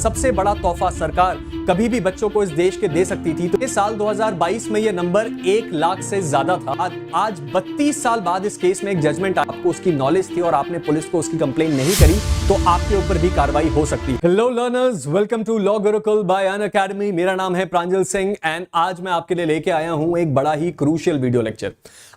सबसे बड़ा तोहफा सरकार कभी भी बच्चों को इस देश के दे सकती थी। तो इस साल 2022 में यह नंबर 1 लाख से ज्यादा था। आज 32 साल बाद इस केस में एक जजमेंट, आपको उसकी नॉलेज थी और आपने पुलिस को उसकी कंप्लेन नहीं करी तो आपके ऊपर भी कार्रवाई हो सकती है। Hello learners, welcome to law Gurukul by Unacademy. मेरा नाम है प्रांजल सिंह एंड आज मैं आपके लिए लेके आया हूं एक बड़ा ही क्रूशियल वीडियो लेक्चर।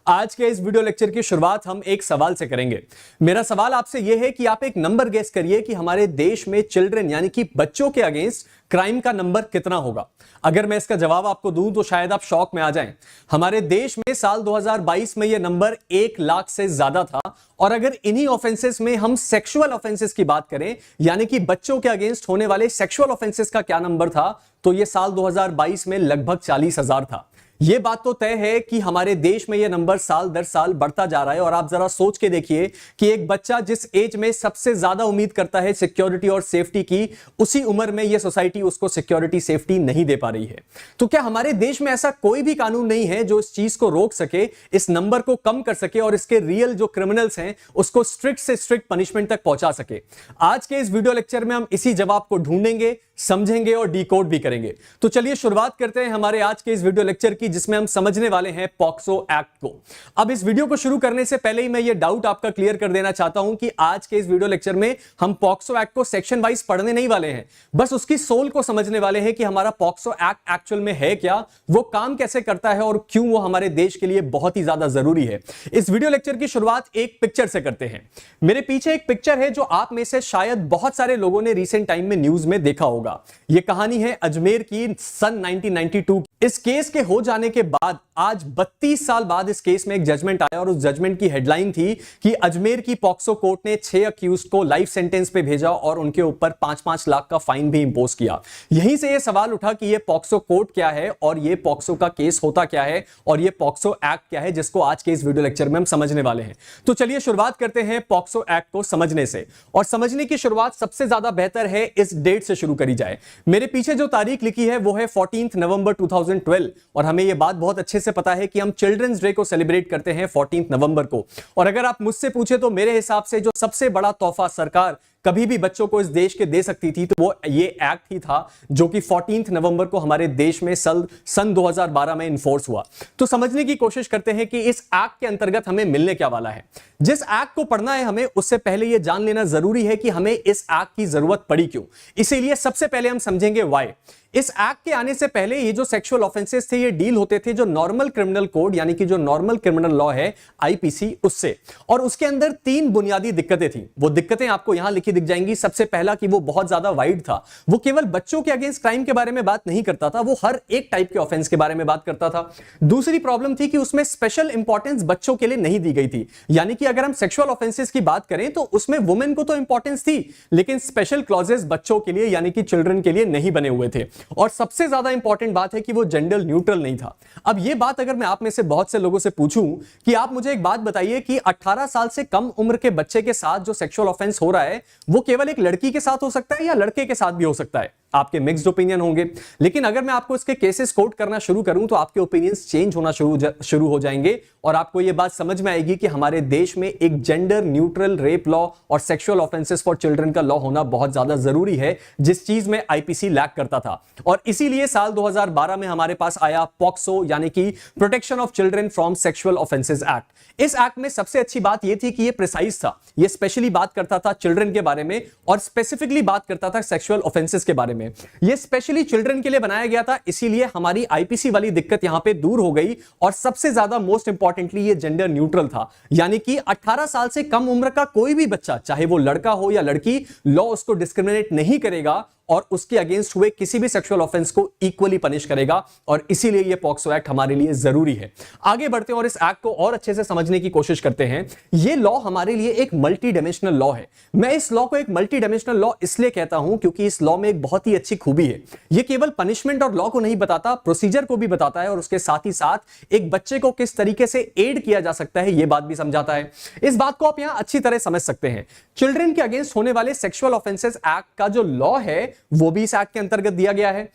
आज के इस वीडियो लेक्चर की शुरुआत हम एक सवाल से करेंगे। मेरा सवाल आपसे यह है कि आप एक नंबर गेस करिए कि हमारे देश में चिल्ड्रन यानी कि बच्चों के अगेंस्ट क्राइम का नंबर कितना होगा। अगर मैं इसका जवाब आपको दूं तो शायद आप शॉक में आ जाएं। हमारे देश में साल 2022 में यह नंबर 1 लाख से ज्यादा था। और अगर इन्हीं ऑफेंसेस में हम सेक्सुअल ऑफेंसेस की बात करें, यानी कि बच्चों के अगेंस्ट होने वाले सेक्सुअल ऑफेंसेस का क्या नंबर था, तो यह साल 2022 में लगभग 40,000 था। यह बात तो तय है कि हमारे देश में यह नंबर साल दर साल बढ़ता जा रहा है। और आप जरा सोच के देखिए कि एक बच्चा जिस एज में सबसे ज्यादा उम्मीद करता है सिक्योरिटी और सेफ्टी की, उसी उम्र में यह सोसाइटी उसको सिक्योरिटी सेफ्टी नहीं दे पा रही है। तो क्या हमारे देश में ऐसा कोई भी कानून नहीं है जो इस चीज को रोक सके, इस नंबर को कम कर सके और इसके रियल जो क्रिमिनल्स हैं उसको स्ट्रिक्ट से स्ट्रिक्ट पनिशमेंट तक पहुंचा सके? आज के इस वीडियो लेक्चर में हम इसी जवाब को ढूंढेंगे, समझेंगे और डिकोड भी करेंगे। तो चलिए शुरुआत करते हैं हमारे आज के इस वीडियो लेक्चर की, जिसमें हम समझने वाले हैं पॉक्सो एक्ट को। अब इस वीडियो को शुरू करने से पहले ही मैं ये डाउट आपका क्लियर कर देना चाहता हूं कि आज के इस वीडियो लेक्चर में हम पॉक्सो एक्ट को सेक्शन वाइज पढ़ने नहीं वाले हैं, बस उसकी सोल को समझने वाले हैं कि हमारा पॉक्सो एक्ट एक्चुअल में है क्या, वो काम कैसे करता है और क्यों वो हमारे देश के लिए बहुत ही ज्यादा जरूरी है। इस वीडियो लेक्चर की शुरुआत एक पिक्चर से करते हैं। मेरे पीछे एक पिक्चर है जो आप में से शायद बहुत सारे लोगों ने रिसेंट टाइम में न्यूज में देखा होगा। यह कहानी है अजमेर की सन 1992। इस केस के हो जाने के बाद आज 32 साल बाद इस केस में एक जजमेंट आया और उस जजमेंट की हेडलाइन थी कि अजमेर की पॉक्सो कोर्ट ने 6 अक्यूज्ड को लाइफ सेंटेंस पे भेजा और उनके ऊपर 5-5 लाख का फाइन भी इंपोज किया। यहीं से यह सवाल उठा कि यह पॉक्सो कोर्ट क्या है और यह पॉक्सो का केस होता क्या है और यह पॉक्सो एक्ट क्या है, जिसको आज के इस वीडियो लेक्चर में हम समझने वाले हैं। तो चलिए शुरुआत करते हैं पॉक्सो एक्ट को समझने से। और समझने की शुरुआत सबसे ज्यादा बेहतर है इस डेट से शुरू करी जाए। मेरे पीछे जो तारीख लिखी है वो है 14 नवंबर 2012 और हमें यह बात बहुत अच्छे से पता है कि हम चिल्ड्रंस डे को सेलिब्रेट करते हैं 14 नवंबर को। और अगर आप मुझसे पूछे तो मेरे हिसाब से जो सबसे बड़ा तोहफा सरकार कभी भी बच्चों को इस देश के दे सकती थी तो वो ये एक्ट ही था, जो कि 14 नवंबर को हमारे देश में सन 2012 में इन्फोर्स हुआ। तो समझने की कोशिश करते हैं कि इस एक्ट के अंतर्गत हमें मिलने क्या वाला है। जिस एक्ट को पढ़ना है हमें, उससे पहले यह जान लेना जरूरी है कि हमें इस एक्ट की जरूरत पड़ी क्यों। इसीलिए सबसे पहले हम समझेंगे व्हाई। इस एक्ट के आने से पहले ये जो सेक्सुअल ऑफेंसेस थे ये डील होते थे जो नॉर्मल क्रिमिनल कोड यानी कि जो नॉर्मल क्रिमिनल लॉ है आईपीसी, उससे। और उसके अंदर 3 बुनियादी दिक्कतें थी। वो दिक्कतें आपको यहां लिखी दिख जाएंगी। सबसे पहला कि वो बहुत ज्यादा वाइड था। वो केवल बच्चों के अगेंस्ट क्राइम के बारे में बात नहीं करता था, वो हर एक टाइप के ऑफेंस के बारे में बात करता था। दूसरी प्रॉब्लम थी कि उसमें स्पेशल इंपॉर्टेंस बच्चों के लिए नहीं दी गई थी। यानी कि अगर हम सेक्सुअल ऑफेंसेस की बात करें तो उसमें वुमेन को तो इंपॉर्टेंस थी, लेकिन स्पेशल क्लॉजेस बच्चों के लिए यानी कि चिल्ड्रन के लिए नहीं बने हुए थे। और सबसे ज्यादा इंपॉर्टेंट बात है कि वो जेंडर न्यूट्रल नहीं था। अब ये बात अगर मैं आप में से बहुत से लोगों से पूछूं कि आप मुझे एक बात बताइए कि 18 साल से कम उम्र के बच्चे के साथ जो सेक्सुअल ऑफेंस हो रहा है वो केवल एक लड़की के साथ हो सकता है या लड़के के साथ भी हो सकता है? आपके मिक्स्ड ओपिनियन होंगे। लेकिन अगर मैं आपको इसके केसेस कोट करना शुरू करूं तो आपके ओपिनियंस चेंज होना शुरू हो जाएंगे और आपको यह बात समझ में आएगी कि हमारे देश में एक जेंडर न्यूट्रल रेप लॉ और सेक्सुअल ऑफेंसेस फॉर चिल्ड्रन का लॉ होना बहुत ज्यादा जरूरी है, जिस चीज में आईपीसी लैक करता था। और इसीलिए साल 2012 में हमारे पास आया पॉक्सो यानी कि protection of children from sexual offences act. इस एक्ट में सबसे अच्छी बात यह थी कि यह प्रिसाइज था। यह स्पेशली बात करता था चिल्ड्रन के बारे में और स्पेसिफिकली बात करता था सेक्सुअल ऑफेंसेस के बारे में। यह स्पेशली चिल्ड्रन के लिए बनाया गया था, इसीलिए हमारी आईपीसी वाली दिक्कत यहां पे दूर हो गई। और सबसे ज्यादा मोस्ट इंपॉर्टेंटली यह जेंडर न्यूट्रल था, यानी कि 18 साल से कम उम्र का कोई भी बच्चा, चाहे वो लड़का हो या लड़की, लॉ उसको डिस्क्रिमिनेट नहीं करेगा और उसके अगेंस्ट हुए किसी भी सेक्सुअल ऑफेंस को इक्वली पनिश करेगा। और इसीलिए यह पॉक्सो एक्ट हमारे लिए जरूरी है। आगे बढ़ते हैं और इस एक्ट को और अच्छे से समझने की कोशिश करते हैं। यह लॉ हमारे लिए एक मल्टी डायमेंशनल लॉ है। मैं इस लॉ को एक मल्टी डायमेंशनल लॉ इसलिए कहता हूं क्योंकि इस लॉ में एक बहुत ही अच्छी खूबी है। यह केवल पनिशमेंट और लॉ को नहीं बताता, प्रोसीजर को भी बताता है और उसके साथ ही साथ एक बच्चे को किस तरीके से एड किया जा सकता है यह बात भी समझाता है। इस बात को आप यहां अच्छी तरह समझ सकते हैं। चिल्ड्रन के अगेंस्ट होने वाले सेक्सुअल ऑफेंसेस एक्ट का जो लॉ है वो भी इस एक्ट के अंतर्गत दिया गया है।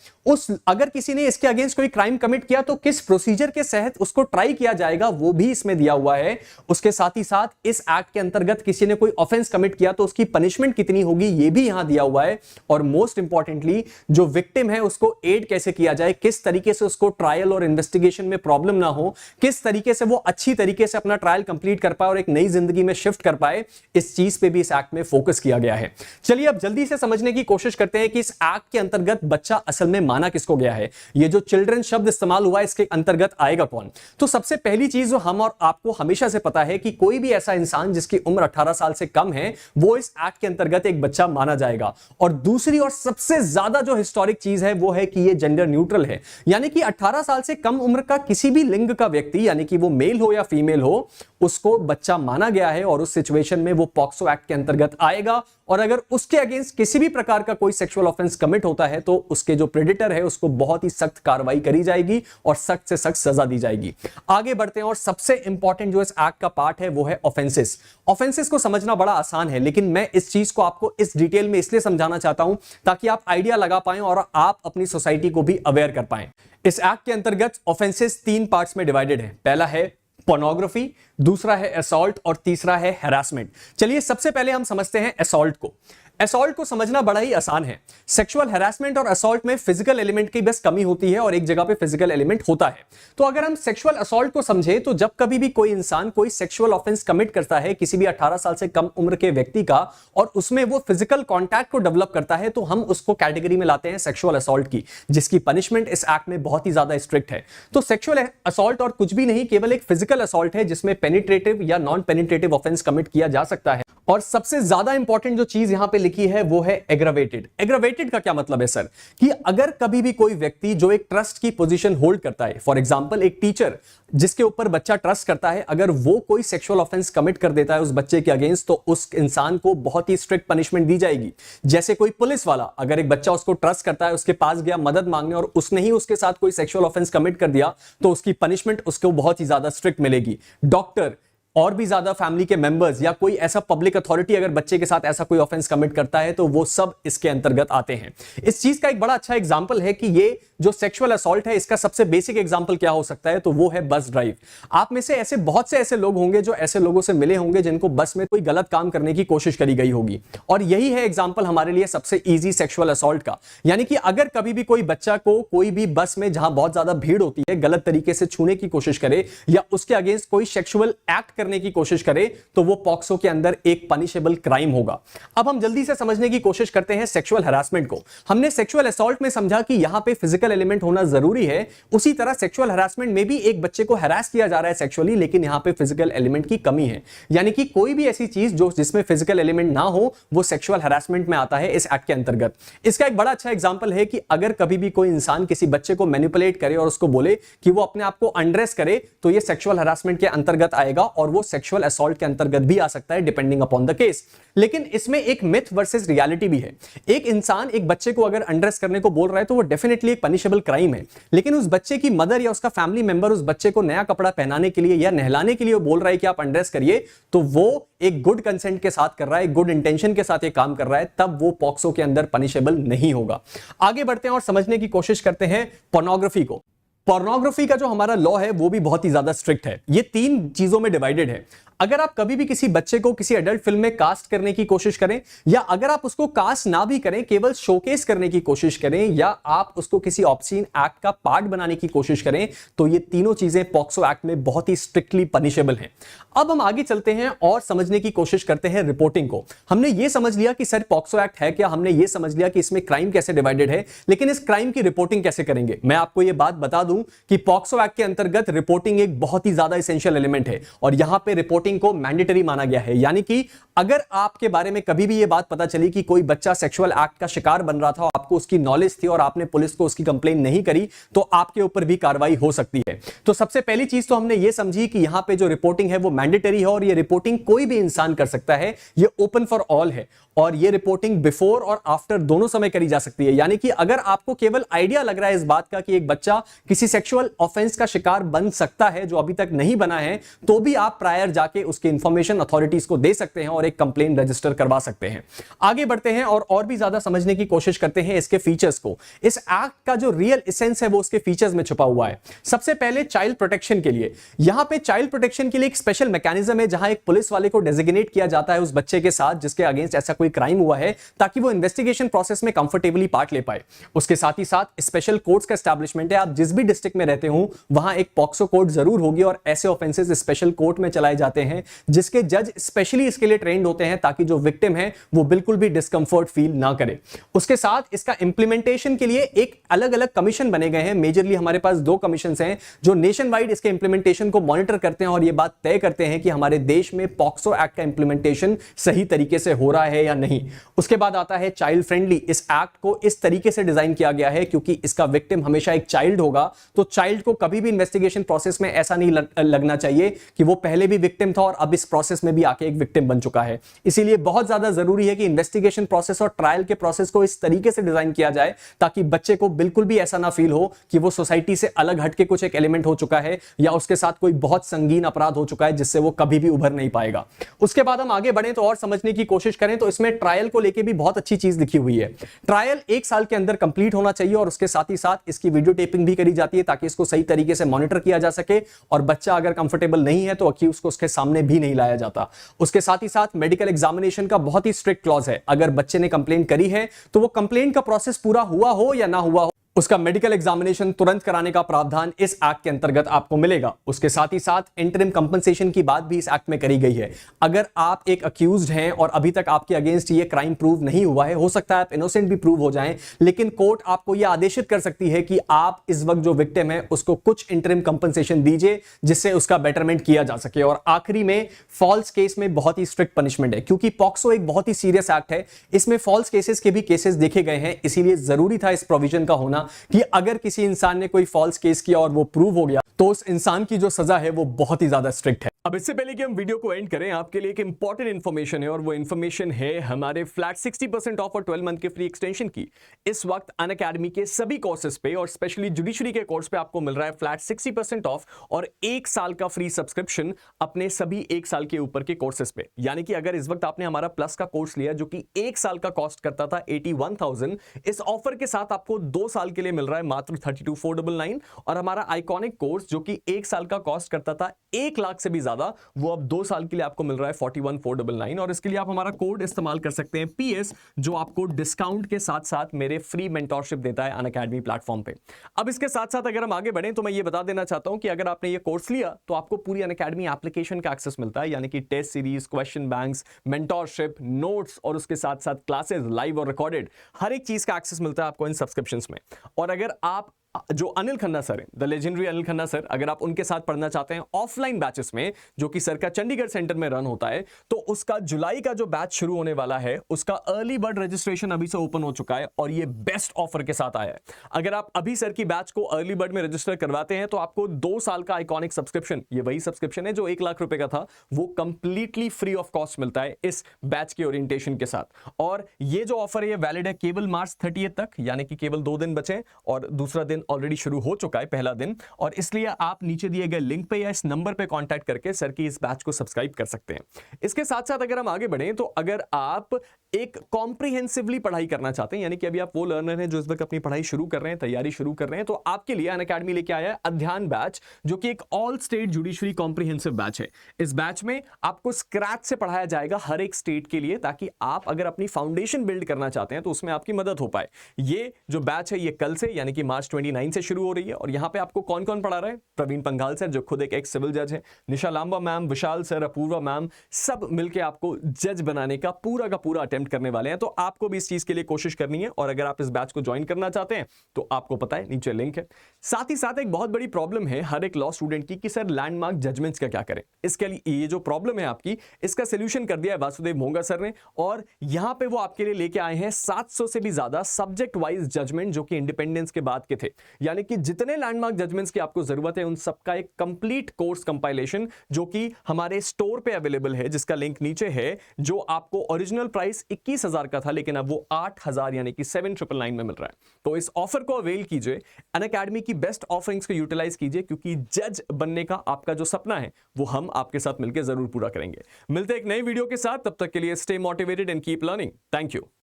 अगर किसी ने इसके अगेंस्ट कोई क्राइम कमिट किया तो किस प्रोसीजर के तहत उसको ट्राई किया जाएगा वो भी इसमें दिया हुआ है। उसके साथ ही साथ इस एक्ट के अंतर्गत किसी ने कोई ऑफेंस कमिट किया तो उसकी पनिशमेंट कितनी होगी ये भी यहां दिया हुआ है। और मोस्ट इंपॉर्टेंटली जो विक्टिम है उसको एड कैसे किया जाए, किस तरीके से उसको ट्रायल और इन्वेस्टिगेशन में प्रॉब्लम ना हो, किस तरीके से वो अच्छी तरीके से अपना ट्रायल कंप्लीट कर पाए और एक नई जिंदगी में शिफ्ट कर पाए, इस चीज पे भी इस एक्ट में फोकस किया गया है। चलिए अब जल्दी से समझने की कोशिश करते हैं कि इस एक्ट के अंतर्गत बच्चा असल में माना किसको गया है। ये जो चिल्ड्रन शब्द इस्तेमाल हुआ इसके अंतर्गत आएगा कौन? तो सबसे पहली चीज जो हम और आपको हमेशा से पता है कि कोई भी ऐसा इंसान जिसकी उम्र 18 साल से कम है वो इस एक्ट के अंतर्गत एक बच्चा माना जाएगा। और दूसरी और सबसे ज्यादा जो हिस्टोरिक चीज है वो है कि ये जेंडर न्यूट्रल है, यानी कि 18 साल से कम उम्र का किसी भी लिंग का व्यक्ति, यानी कि वो मेल हो या फीमेल हो, उसको बच्चा माना गया है और उस सिचुएशन में वो पॉक्सो एक्ट के अंतर्गत आएगा। और अगर उसके अगेंस्ट किसी भी प्रकार का कोई सेक्सुअल ऑफेंस कमिट होता है तो उसके जो प्रेडेटर है उसको बहुत ही सख्त कार्रवाई करी जाएगी और सख्त से सख्त सजा दी जाएगी। आगे बढ़ते हैं और सबसे इंपॉर्टेंट जो इस एक्ट का पार्ट है वो है ऑफेंसेस। ऑफेंसेस को समझना बड़ा आसान है, लेकिन मैं इस चीज को आपको इस डिटेल में इसलिए समझाना चाहता हूं ताकि आप आइडिया लगा पाएं और आप अपनी सोसाइटी को भी अवेयर कर पाएं। इस एक्ट के अंतर्गत ऑफेंसेस 3 पार्ट्स में डिवाइडेड है। पहला है पोर्नोग्राफी, दूसरा है असॉल्ट और तीसरा है हैरासमेंट। चलिए सबसे पहले हम समझते हैं असॉल्ट को। असॉल्ट को समझना बड़ा ही आसान है। सेक्सुअल हैरासमेंट और असॉल्ट में फिजिकल एलिमेंट की बस कमी होती है और एक जगह पे फिजिकल एलिमेंट होता है। तो अगर हम सेक्सुअल असॉल्ट को समझे तो जब कभी भी कोई इंसान कोई सेक्सुअल ऑफेंस कमिट करता है किसी भी 18 साल से कम उम्र के व्यक्ति का और उसमें वो फिजिकल कॉन्टैक्ट को डेवलप करता है तो हम उसको कैटेगरी में लाते हैं सेक्सुअल असॉल्ट की, जिसकी पनिशमेंट इस एक्ट में बहुत ही ज्यादा स्ट्रिक्ट है। तो सेक्सुअल असॉल्ट और कुछ भी नहीं, केवल एक फिजिकल असॉल्ट है जिसमें पेनिट्रेटिव या नॉन पेनिट्रेटिव ऑफेंस कमिट किया जा सकता है। और सबसे ज्यादा इंपॉर्टेंट जो चीज यहां पे लिखी है वो है एग्रावेटेड। एग्रावेटेड का क्या मतलब है सर? कि अगर कभी भी कोई व्यक्ति जो एक ट्रस्ट की पोजीशन होल्ड करता है, फॉर एग्जांपल एक टीचर जिसके ऊपर बच्चा ट्रस्ट करता है, अगर वो कोई सेक्सुअल ऑफेंस कमिट कर देता है उस बच्चे के अगेंस्ट तो उस इंसान को बहुत ही स्ट्रिक्ट पनिशमेंट दी जाएगी। जैसे कोई पुलिस वाला, अगर एक बच्चा उसको ट्रस्ट करता है, उसके पास गया मदद मांगने और उसने ही उसके साथ कोई सेक्सुअल ऑफेंस कमिट कर दिया तो उसकी पनिशमेंट उसको बहुत ही ज्यादा स्ट्रिक्ट मिलेगी। डॉक्टर और भी ज्यादा फैमिली के मेंबर्स या कोई ऐसा पब्लिक अथॉरिटी अगर बच्चे के साथ ऐसा कोई ऑफेंस कमिट करता है तो वो सब इसके अंतर्गत आते हैं। इस चीज का एक बड़ा अच्छा एग्जांपल है कि ये जो सेक्सुअल असॉल्ट है इसका सबसे बेसिक एग्जांपल क्या हो सकता है, तो वो है बस ड्राइव। आप में से ऐसे बहुत से ऐसे लोग होंगे जो ऐसे लोगों से मिले होंगे जिनको बस में कोई गलत काम करने की कोशिश करी गई होगी, और यही है एग्जांपल हमारे लिए सबसे इजी सेक्सुअल असॉल्ट का। यानी कि अगर कभी भी कोई बच्चा को कोई भी बस में जहां बहुत ज्यादा भीड़ होती है गलत तरीके से छूने की कोशिश करे या उसके अगेंस्ट कोई सेक्सुअल एक्ट करने की कोशिश करे तो वो पॉक्सो के अंदर एक पनिशेबल क्राइम होगा। अब हम जल्दी से समझने की कोशिश करते हैं सेक्सुअल हैरासमेंट को। हमने सेक्सुअल असॉल्ट में समझा कि यहां पे फिजिकल एलिमेंट होना जरूरी है, उसी तरह सेक्सुअल हैरासमेंट में भी एक बच्चे को हैरास किया जा रहा है सेक्सुअली, लेकिन यहां पे फिजिकल एलिमेंट की कमी है। यानी कि कोई भी ऐसी चीज जो जिसमें फिजिकल एलिमेंट ना हो वो सेक्सुअल हैरासमेंट में आता है इस एक्ट के अंतर्गत। इसका एक बड़ा अच्छा एग्जांपल है कि अगर कभी भी कोई इंसान किसी बच्चे को मैनिपुलेट करे और उसको बोले कि वो अपने आप को अनड्रेस करे तो ये सेक्सुअल हैरासमेंट के अंतर्गत आएगा और वो सेक्सुअल असॉल्ट के अंतर्गत भी आ सकता है डिपेंडिंग अपॉन द केस। लेकिन इसमें एक मिथ वर्सेस रियलिटी भी है। एक इंसान एक बच्चे को अगर अनड्रेस करने को बोल रहा है तो वो डेफिनेटली एक पनिशेबल क्राइम है, लेकिन उस बच्चे की मदर या उसका फैमिली मेंबर उस बच्चे को नया कपड़ा पहनाने के लिए या नहलाने के लिए बोल रहा है कि आप अनड्रेस करिए, तो वो एक गुड कंसेंट के साथ कर रहा है, गुड इंटेंशन के साथ ये काम कर रहा है, तब वो पॉक्सो के अंदर पनिशेबल नहीं होगा। आगे बढ़ते हैं और समझने की कोशिश करते हैं पोर्नोग्राफी को। पोर्नोग्राफी का जो हमारा लॉ है वो भी बहुत ही ज्यादा स्ट्रिक्ट है। ये 3 चीजों में डिवाइडेड है। अगर आप कभी भी किसी बच्चे को किसी एडल्ट फिल्म में कास्ट करने की कोशिश करें या अगर आप उसको कास्ट ना भी करें, केवल शोकेस करने की कोशिश करें या आप उसको किसी ऑब्सीन एक्ट का पार्ट बनाने की कोशिश करें, तो ये तीनों चीजें पॉक्सो एक्ट में बहुत ही स्ट्रिक्टली पनिशेबल हैं। अब हम आगे चलते हैं और समझने की कोशिश करते हैं रिपोर्टिंग को। हमने ये समझ लिया कि सर पॉक्सो एक्ट है क्या, हमने ये समझ लिया कि इसमें क्राइम कैसे डिवाइडेड है, लेकिन इस क्राइम की रिपोर्टिंग कैसे करेंगे। मैं आपको ये बात बता दूं कि पॉक्सो एक्ट के अंतर्गत रिपोर्टिंग एक बहुत ही ज्यादा एसेंशियल एलिमेंट है और यहां पे रिपोर्टिंग को मैंडेटरी माना गया है। यानी कि अगर आपके बारे में कभी भी यह बात पता चली कि कोई बच्चा सेक्सुअल एक्ट का शिकार बन रहा था, आपको उसकी नॉलेज थी और आपने पुलिस को उसकी कंप्लेन नहीं करी, तो आपके ऊपर भी कार्रवाई हो सकती है। तो सबसे पहली चीज तो हमने यह समझी कि यहां पे जो रिपोर्टिंग है वो मैंडेटरी है और ये रिपोर्टिंग कोई भी इंसान कर सकता है, ये ओपन फॉर ऑल है और ये रिपोर्टिंग बिफोर और आफ्टर दोनों समय करी जा सकती है। यानी कि अगर आपको केवल आइडिया लग रहा है इस बात का कि एक बच्चा किसी सेक्सुअल ऑफेंस का शिकार बन सकता है जो अभी तक नहीं बना है, तो भी आप प्रायर जाके उसकी इंफॉर्मेशन अथॉरिटीज को दे सकते हैं और एक कंप्लेंट रजिस्टर करवा सकते हैं। आगे बढ़ते हैं और भी ज्यादा समझने की कोशिश करते हैं इसके फीचर्स को। इस एक्ट का जो रियल एसेंस है वो उसके फीचर्स में छुपा हुआ है। सबसे पहले चाइल्ड प्रोटेक्शन के लिए, यहां पे चाइल्ड प्रोटेक्शन के लिए एक स्पेशल मैकेनिज्म है जहां एक पुलिस वाले को डेजिग्नेट किया जाता है उस बच्चे के साथ जिसके अगेंस्ट ऐसा कोई क्राइम हुआ है, ताकि वो इन्वेस्टिगेशन प्रोसेस में कंफर्टेबली पार्ट ले पाए। उसके साथ ही साथ स्पेशल कोर्ट्स का एस्टैब्लिशमेंट है। आप जिस भी डिस्ट्रिक्ट में रहते हो वहां एक पॉक्सो कोर्ट जरूर होगी और ऐसे ऑफेंसेस स्पेशल कोर्ट में चलाए जाते हैं जिसके जज स्पेशली इसके लिए ट्रेंड होते हैं ताकि जो विक्टिम है वो बिल्कुल भी डिस्कंफर्ट फील ना करे। उसके साथ इसका इंप्लीमेंटेशन के लिए एक अलग अलग कमीशन बने गए हैं। मेजरली हमारे पास 2 कमीशन हैं जो नेशन वाइड इसके इंप्लीमेंटेशन को मॉनिटर करते हैं और यह बात तय करते हैं कि हमारे देश में पॉक्सो एक्ट का इंप्लीमेंटेशन सही तरीके से हो रहा है या नहीं। उसके बाद आता है चाइल्ड फ्रेंडली। इस एक्ट को इस तरीके से डिजाइन किया गया है क्योंकि इसका विक्टिम हमेशा एक चाइल्ड होगा, तो चाइल्ड को कभी भी इन्वेस्टिगेशन प्रोसेस में ऐसा नहीं लगना चाहिए कि वो पहले भी विक्टिम था और अब इस प्रोसेस में भी आके एक विक्टिम बन चुका है। इसीलिए बहुत ज्यादा जरूरी है कि इन्वेस्टिगेशन प्रोसेस और ट्रायल के प्रोसेस को इस तरीके से डिजाइन किया जाए ताकि बच्चे को बिल्कुल भी ऐसा ना फील हो कि वो सोसाइटी से अलग हटके कुछ एक एलिमेंट हो चुका है या उसके साथ कोई बहुत संगीन अपराध हो चुका है जिससे वो कभी भी उभर नहीं पाएगा। उसके बाद हम आगे बढ़ें तो और समझने की कोशिश करें तो इसमें ट्रायल को लेकर भी बहुत अच्छी चीज लिखी हुई है। ट्रायल 1 साल के अंदर कंप्लीट होना चाहिए और उसके साथ ही साथ इसकी वीडियो टेपिंग भी करी जाती है ताकि इसको सही तरीके से मॉनिटर किया जा सके और बच्चा अगर कंफर्टेबल नहीं है तो अक्यूज को उसके सामने भी नहीं लाया जाता। उसके साथ ही साथ मेडिकल एग्जामिनेशन का बहुत ही स्ट्रिक्ट क्लॉज है। अगर बच्चे ने कंप्लेंट करी है तो वो कंप्लेंट का प्रोसेस पूरा हुआ हो या ना हुआ हो, उसका मेडिकल एग्जामिनेशन तुरंत कराने का प्रावधान इस एक्ट के अंतर्गत आपको मिलेगा। उसके साथ ही साथ इंटरिम कंपनसेशन की बात भी इस एक्ट में करी गई है। अगर आप एक अक्यूज्ड हैं और अभी तक आपके अगेंस्ट ये क्राइम प्रूव नहीं हुआ है, हो सकता है आप इनोसेंट भी प्रूव हो जाएं, लेकिन कोर्ट आपको यह आदेशित कर सकती है कि आप इस वक्त जो विक्टिम है उसको कुछ इंटरिम कंपनसेशन दीजिए जिससे उसका बेटरमेंट किया जा सके। और आखिरी में फॉल्स केस में बहुत ही स्ट्रिक्ट पनिशमेंट है क्योंकि पॉक्सो एक बहुत ही सीरियस एक्ट है। इसमें फॉल्स केसेस के भी केसेस देखे गए हैं, इसीलिए जरूरी था इस प्रोविजन का होना कि अगर किसी इंसान ने कोई फॉल्स केस किया और वो प्रूव हो गया तो उस इंसान की जो सजा है वो बहुत ही ज्यादा स्ट्रिक्ट है। अब इससे पहले कि हम वीडियो को एंड करें, आपके लिए एक इंपॉर्टेंट इंफॉर्मेशन है और वो इंफॉर्मेशन है हमारे फ्लैट 60% ऑफ और 12 मंथ के फ्री एक्सटेंशन की। इस वक्त अनअकैडमी के सभी कोर्सेज पे और स्पेशली जुडिशरी के कोर्स पे आपको मिल रहा है फ्लैट 60% ऑफ और 1 साल का फ्री सब्सक्रिप्शन अपने सभी 1 साल के ऊपर के कोर्सेज पे। यानी कि अगर इस वक्त आपने हमारा प्लस का कोर्स लिया जो कि 1 साल का कॉस्ट करता था 81,000, इस ऑफर के साथ आपको 2 साल के लिए मिल रहा है मात्र 32,499 और हमारा आइकॉनिक कोर्स जो कि 1 साल का कॉस्ट करता था 1 लाख से भी ज्यादा, वो अब 2 साल के लिए आपको मिल रहा है 41,499 और इसके लिए आप हमारा कोड इस्तेमाल कर सकते हैं PS, जो आपको डिस्काउंट के साथ साथ मेरे फ्री मेंटोरशिप देता है अनअकैडमी प्लेटफॉर्म पे। अब इसके साथ साथ अगर हम आगे बढ़ें तो मैं ये बता देना चाहता हूं कि अगर आपने ये कोर्स लिया तो आपको पूरी अनअकैडमी एप्लीकेशन का एक्सेस मिलता है, यानी कि test series, question banks, mentorship, notes और उसके साथ साथ क्लासेस लाइव और रिकॉर्डेड, हर एक चीज का एक्सेस मिलता है आपको इन सब्सक्रिप्शंस में। और अगर आप जो अनिल खन्ना सर हैं, the legendary Anil Khanna sir, अगर आप उनके साथ पढ़ना चाहते हैं ऑफलाइन बैचेस में जो कि सर का चंडीगढ़ सेंटर में रन होता है, तो उसका जुलाई का जो बैच शुरू होने वाला है उसका अर्ली बर्ड रजिस्ट्रेशन अभी से ओपन हो चुका है और ये बेस्ट ऑफर के साथ आया है। अगर आप अभी सर की बैच को अर्ली बर्ड में रजिस्टर करवाते हैं तो आपको 2 साल का आइकॉनिक सब्सक्रिप्शन, ये वही सब्सक्रिप्शन है जो 1 लाख रुपए का था, वो कंप्लीटली फ्री ऑफ कॉस्ट मिलता है इस बैच के ओरिएंटेशन के साथ। और ये जो ऑफर है ये वैलिड है केवल मार्च 30 तक, यानी कि केवल 2 दिन बचे और दूसरा दिन ऑलरेडी शुरू हो चुका है, पहला दिन, और इसलिए आप नीचे दिए गए लिंक पे या इस नंबर पे कांटेक्ट करके सर की इस बैच को सब्सक्राइब कर सकते हैं। इसके साथ साथ अगर हम आगे बढ़ें तो अगर आप एक कॉम्प्रिहेंसिवली पढ़ाई करना चाहते हैं, यानी कि अभी आप वो लर्नर हैं जो इस वक्त अपनी पढ़ाई शुरू कर रहे हैं, तैयारी शुरू कर रहे हैं, तो आपके लिए अनअकैडमी लेके आया है अध्ययन बैच, जो कि एक all state judiciary comprehensive batch है। इस बैच में आपको स्क्रैच से पढ़ाया जाएगा हर एक स्टेट के लिए, ताकि आप अगर अपनी फाउंडेशन बिल्ड करना चाहते हैं तो उसमें आपकी मदद हो पाए। ये जो बैच है ये कल से यानी कि मार्च 29 से शुरू हो रही है और यहां पे आपको कौन कौन पढ़ा रहा है? प्रवीण पंघाल सर जो खुद एक एक्स सिविल जज है, निशा लांबा मैम, विशाल सर, अपूर्वा मैम, सब मिलके आपको जज बनाने का पूरा अटेम्प्ट करने वाले हैं। तो आपको भी इस चीज के लिए कोशिश करनी है और अगर आप इस बैच को ज्वाइन करना चाहते हैं तो आपको पता है नीचे लिंक है। साथ ही साथ एक बहुत बड़ी प्रॉब्लम है हर एक लॉ स्टूडेंट की कि सर लैंडमार्क जजमेंट्स का क्या करें। इसके लिए ये जो प्रॉब्लम है आपकी, इसका सोल्यूशन कर दिया है वासुदेव मोंगा सर ने और यहां पे वो आपके लिए लेके आए हैं 700 से भी ज्यादा सब्जेक्ट वाइज जजमेंट जो कि इंडिपेंडेंस के बाद के थे, यानी कि जितने लैंडमार्क जजमेंट्स की आपको जरूरत है उन सबका एक कंप्लीट कोर्स कंपाइलेशन जो कि हमारे स्टोर पे अवेलेबल है, जिसका लिंक नीचे है, जो आपको ओरिजिनल प्राइस 21,000 का था, लेकिन अब वो 8,000 यानी कि 7,999 में मिल रहा है। तो इस ऑफर को अवेल कीजिए, अनअकैडमी की बेस्ट ऑफरिंग्स को यूटिलाइज कीजिए, क्योंकि जज बनने का आपका जो सपना है वो हम आपके साथ मिलकर जरूर पूरा करेंगे। मिलते हैं एक नई वीडियो के साथ, तब तक के लिए stay motivated and keep learning. Thank you.